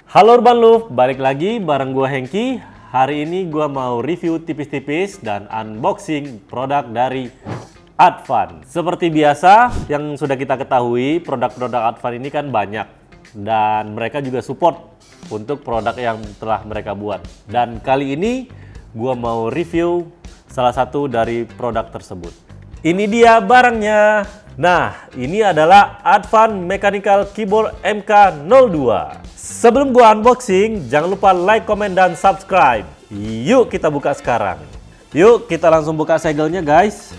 Halo Urban Loop, balik lagi bareng gua Hengki. Hari ini gua mau review tipis-tipis dan unboxing produk dari Advan. Seperti biasa, yang sudah kita ketahui, produk-produk Advan ini kan banyak. Dan mereka juga support untuk produk yang telah mereka buat. Dan kali ini gua mau review salah satu dari produk tersebut. Ini dia barangnya. Nah, ini adalah Advan Mechanical Keyboard MK02. Sebelum gua unboxing, jangan lupa like, comment, dan subscribe. Yuk kita buka sekarang. Yuk kita langsung buka segelnya guys.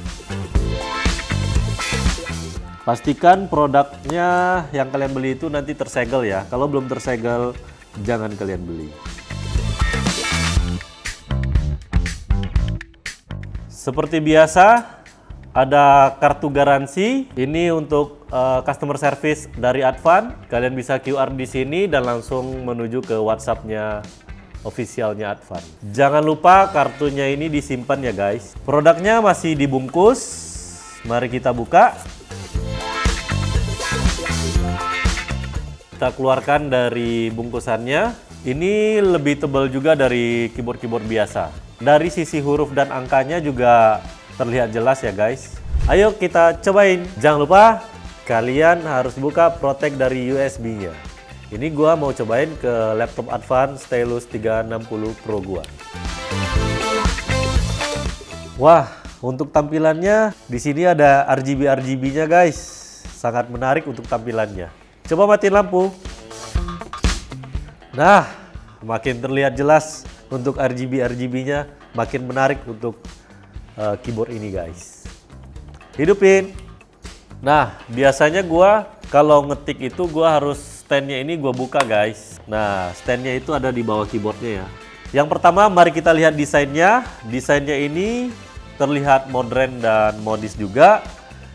Pastikan produknya yang kalian beli itu nanti tersegel ya. Kalau belum tersegel, jangan kalian beli. Seperti biasa, ada kartu garansi. Ini untuk customer service dari Advan. Kalian bisa QR di sini dan langsung menuju ke WhatsApp-nya officialnya Advan. Jangan lupa kartunya ini disimpan ya guys. Produknya masih dibungkus. Mari kita buka. Kita keluarkan dari bungkusannya. Ini lebih tebal juga dari keyboard-keyboard biasa. Dari sisi huruf dan angkanya juga terlihat jelas ya guys. Ayo kita cobain. Jangan lupa kalian harus buka protect dari USB-nya. Ini gua mau cobain ke laptop Advan Stylus 360 Pro gua. Wah, untuk tampilannya di sini ada RGB-nya guys. Sangat menarik untuk tampilannya. Coba matiin lampu. Nah, makin terlihat jelas untuk RGB-nya, makin menarik untuk keyboard ini guys. Hidupin. Nah, biasanya gua kalau ngetik itu gua harus standnya ini gua buka guys. Nah, standnya itu ada di bawah keyboardnya ya. Yang pertama, mari kita lihat desainnya. Desainnya ini terlihat modern dan modis juga.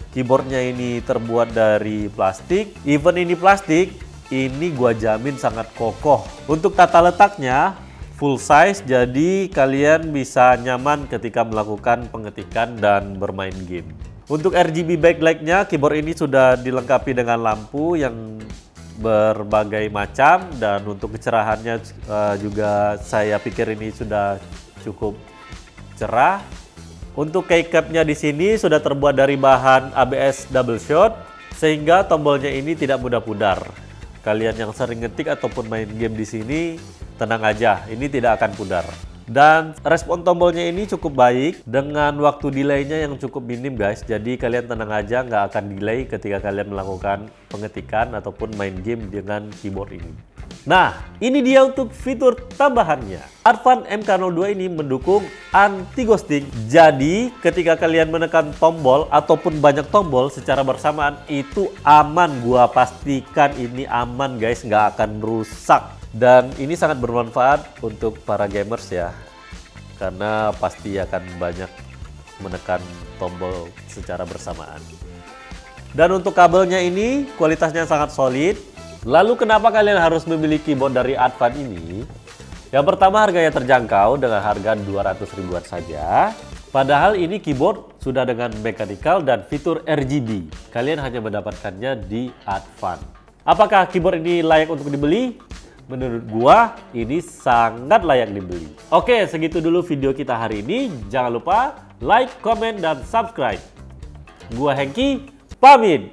Keyboardnya ini terbuat dari plastik. Even ini plastik, ini gua jamin sangat kokoh. Untuk tata letaknya full size, jadi kalian bisa nyaman ketika melakukan pengetikan dan bermain game. Untuk RGB backlightnya, keyboard ini sudah dilengkapi dengan lampu yang berbagai macam, dan untuk kecerahannya juga saya pikir ini sudah cukup cerah. Untuk keycapnya di sini sudah terbuat dari bahan ABS double shot, sehingga tombolnya ini tidak mudah pudar. Kalian yang sering ngetik ataupun main game di sini, tenang aja, ini tidak akan pudar. Dan respon tombolnya ini cukup baik dengan waktu delay-nya yang cukup minim guys. Jadi kalian tenang aja, nggak akan delay ketika kalian melakukan pengetikan ataupun main game dengan keyboard ini. Nah, ini dia untuk fitur tambahannya. Advan MK02 ini mendukung anti-ghosting. Jadi ketika kalian menekan tombol ataupun banyak tombol secara bersamaan itu aman. Gua pastikan ini aman guys, nggak akan rusak. Dan ini sangat bermanfaat untuk para gamers ya, karena pasti akan banyak menekan tombol secara bersamaan. Dan untuk kabelnya ini kualitasnya sangat solid. Lalu kenapa kalian harus memilih keyboard dari Advan ini? Yang pertama, harganya terjangkau dengan harga 200 ribuan saja. Padahal ini keyboard sudah dengan mechanical dan fitur RGB. Kalian hanya mendapatkannya di Advan. Apakah keyboard ini layak untuk dibeli? Menurut gua ini sangat layak dibeli. Oke, segitu dulu video kita hari ini. Jangan lupa like, comment, dan subscribe. Gua Hengki, pamit.